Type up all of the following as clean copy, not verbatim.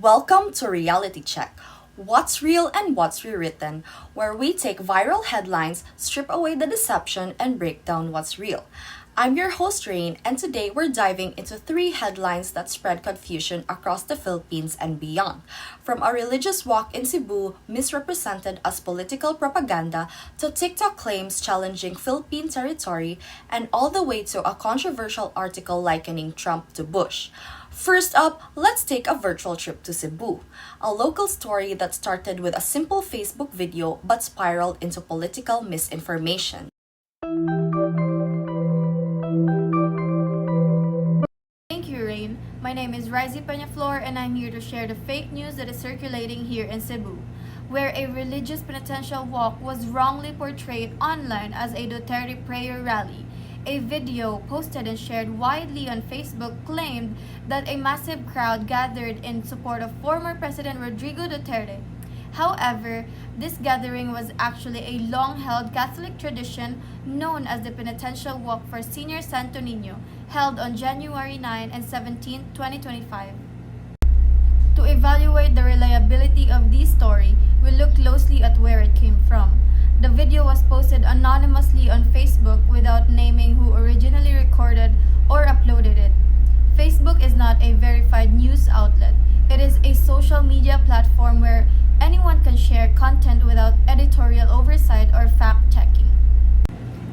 Welcome to Reality Check. What's real and what's rewritten, where we take viral headlines, strip away the deception, and break down what's real. I'm your host, Rain, and today we're diving into three headlines that spread confusion across the Philippines and beyond. From a religious walk in Cebu misrepresented as political propaganda to TikTok claims challenging Philippine territory, and all the way to a controversial article likening Trump to Bush. First up, let's take a virtual trip to Cebu, a local story that started with a simple Facebook video but spiraled into political misinformation. Thank you, Rain. My name is Rizy Peñaflor and I'm here to share the fake news that is circulating here in Cebu, where a religious penitential walk was wrongly portrayed online as a Duterte prayer rally. A video posted and shared widely on Facebook claimed that a massive crowd gathered in support of former President Rodrigo Duterte. However, this gathering was actually a long-held Catholic tradition known as the Penitential Walk for Senior Santo Niño, held on January 9 and 17, 2025. To evaluate the reliability of this story, we look closely at where it came from. The video was posted anonymously on Facebook without naming who originally recorded or uploaded it. Facebook is not a verified news outlet. It is a social media platform where anyone can share content without editorial oversight or fact-checking.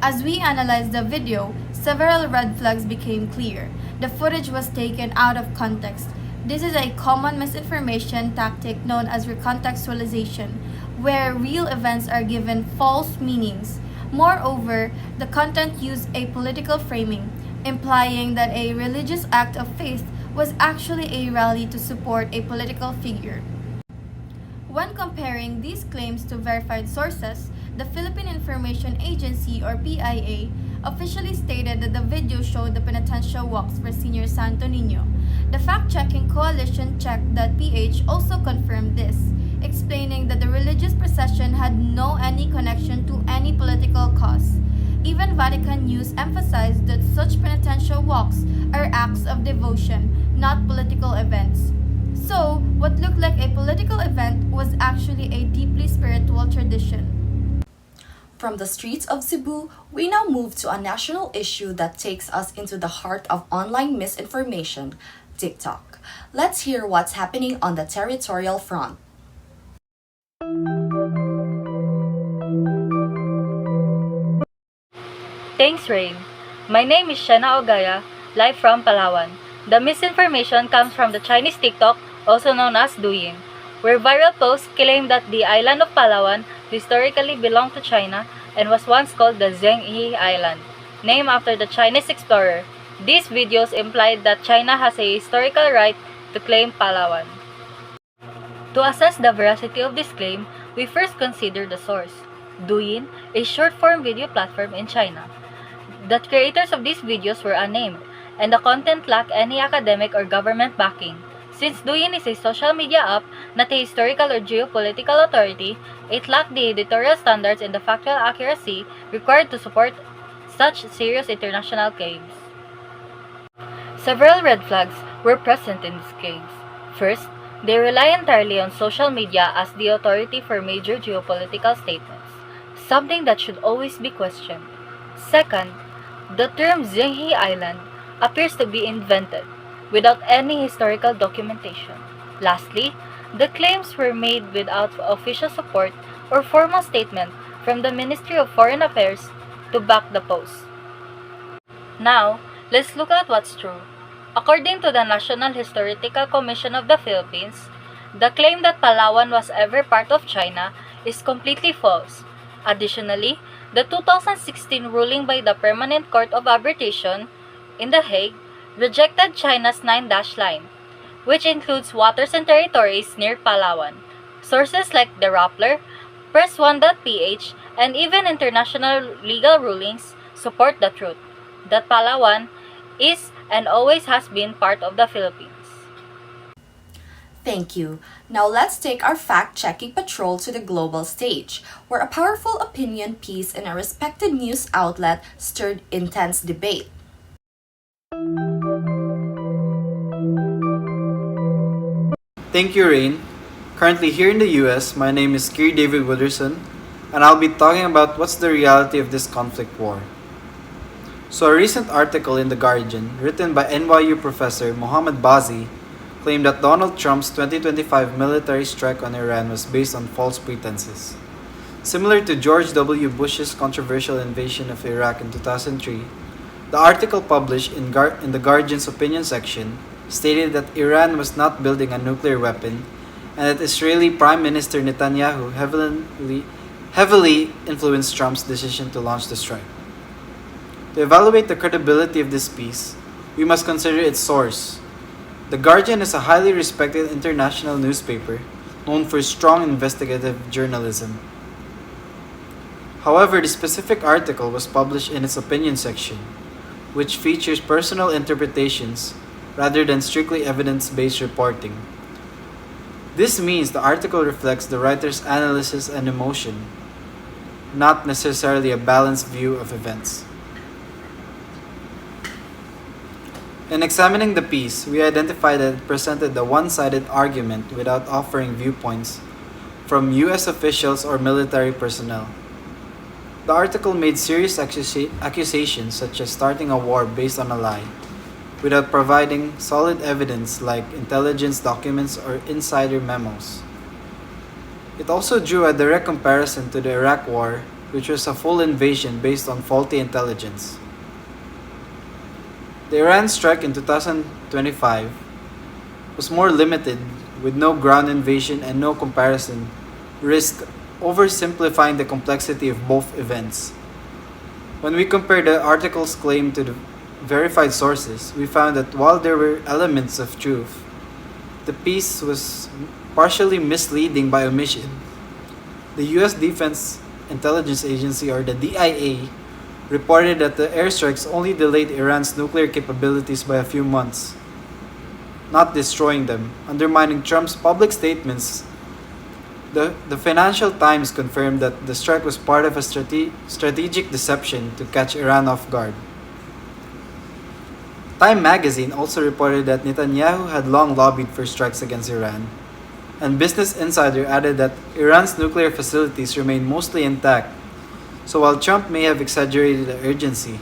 As we analyzed the video, several red flags became clear. The footage was taken out of context. This is a common misinformation tactic known as recontextualization, where real events are given false meanings. Moreover, the content used a political framing, implying that a religious act of faith was actually a rally to support a political figure. When comparing these claims to verified sources, the Philippine Information Agency or PIA officially stated that the video showed the penitential walks for Senior Santo Niño. The fact-checking coalition Check.ph also confirmed this, explaining that the religious procession had no any connection to any political cause. Even Vatican News emphasized that such penitential walks are acts of devotion, not political events. So, what looked like a political event was actually a deeply spiritual tradition. From the streets of Cebu, we now move to a national issue that takes us into the heart of online misinformation, TikTok. Let's hear what's happening on the territorial front. Thanks, Rain. My name is Shena Ogaya, live from Palawan. The misinformation comes from the Chinese TikTok, also known as Douyin, where viral posts claim that the island of Palawan historically belonged to China and was once called the Zhenghe Island, named after the Chinese explorer. These videos implied that China has a historical right to claim Palawan. To assess the veracity of this claim, we first consider the source. Douyin, a short-form video platform in China. The creators of these videos were unnamed, and the content lacked any academic or government backing. Since Douyin is a social media app, not a historical or geopolitical authority, it lacked the editorial standards and the factual accuracy required to support such serious international claims. Several red flags were present in these claims. First, they rely entirely on social media as the authority for major geopolitical statements, something that should always be questioned. Second, the term Zhenghe Island appears to be invented without any historical documentation. Lastly, the claims were made without official support or formal statement from the Ministry of Foreign Affairs to back the posts. Now, let's look at what's true. According to the National Historical Commission of the Philippines, the claim that Palawan was ever part of China is completely false. Additionally, the 2016 ruling by the Permanent Court of Arbitration in The Hague rejected China's 9-dash line, which includes waters and territories near Palawan. Sources like the Rappler, Press1.ph, and even international legal rulings support the truth that Palawan is and always has been part of the Philippines. Thank you. Now let's take our fact-checking patrol to the global stage, where a powerful opinion piece in a respected news outlet stirred intense debate. Thank you, Rain. Currently here in the US, my name is Kiri David Wooderson, and I'll be talking about what's the reality of this conflict war. So, a recent article in The Guardian, written by NYU professor Mohammad Bazi, claimed that Donald Trump's 2025 military strike on Iran was based on false pretenses. Similar to George W. Bush's controversial invasion of Iraq in 2003, the article published in The Guardian's opinion section stated that Iran was not building a nuclear weapon and that Israeli Prime Minister Netanyahu heavily influenced Trump's decision to launch the strike. To evaluate the credibility of this piece, we must consider its source. The Guardian is a highly respected international newspaper known for strong investigative journalism. However, the specific article was published in its opinion section, which features personal interpretations rather than strictly evidence-based reporting. This means the article reflects the writer's analysis and emotion, not necessarily a balanced view of events. In examining the piece, we identified that it presented a one-sided argument without offering viewpoints from US officials or military personnel. The article made serious accusations such as starting a war based on a lie, without providing solid evidence like intelligence documents or insider memos. It also drew a direct comparison to the Iraq War, which was a full invasion based on faulty intelligence. The Iran strike in 2025 was more limited, with no ground invasion and no comparison, risked oversimplifying the complexity of both events. When we compare the article's claim to the verified sources, we found that while there were elements of truth, the piece was partially misleading by omission. The US Defense Intelligence Agency, or the DIA, reported that the airstrikes only delayed Iran's nuclear capabilities by a few months, not destroying them, undermining Trump's public statements. The Financial Times confirmed that the strike was part of a strategic deception to catch Iran off guard. Time magazine also reported that Netanyahu had long lobbied for strikes against Iran, and Business Insider added that Iran's nuclear facilities remain mostly intact. So while Trump may have exaggerated the urgency,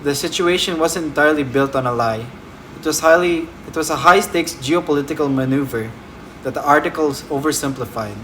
the situation wasn't entirely built on a lie. It was a high-stakes geopolitical maneuver that the articles oversimplified.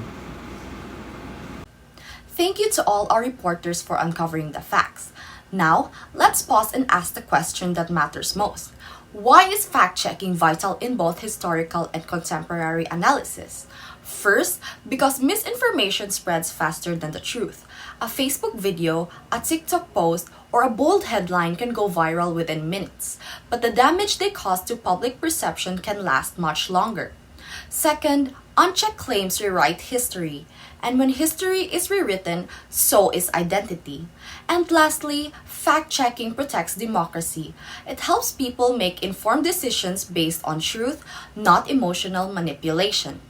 Thank you to all our reporters for uncovering the facts. Now, let's pause and ask the question that matters most. Why is fact-checking vital in both historical and contemporary analysis? First, because misinformation spreads faster than the truth. A Facebook video, a TikTok post, or a bold headline can go viral within minutes, but the damage they cause to public perception can last much longer. Second, unchecked claims rewrite history, and when history is rewritten, so is identity. And lastly, fact-checking protects democracy. It helps people make informed decisions based on truth, not emotional manipulation.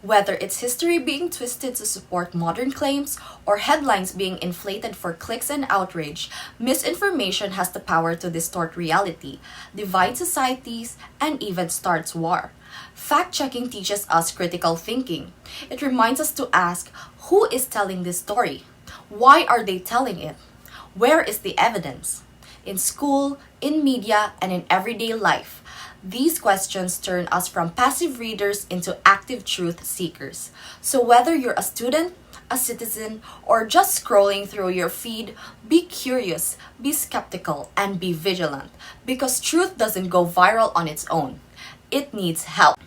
Whether it's history being twisted to support modern claims or headlines being inflated for clicks and outrage, misinformation has the power to distort reality, divide societies, and even starts war. Fact-checking teaches us critical thinking. It reminds us to ask, who is telling this story? Why are they telling it? Where is the evidence? In school, in media, and in everyday life, these questions turn us from passive readers into active truth seekers. So whether you're a student, a citizen, or just scrolling through your feed, be curious, be skeptical, and be vigilant, because truth doesn't go viral on its own. It needs help.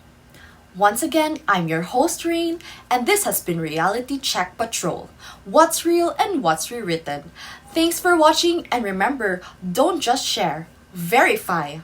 Once again, I'm your host, Rain, and this has been Reality Check Patrol. What's real and what's rewritten? Thanks for watching, and remember, don't just share, verify.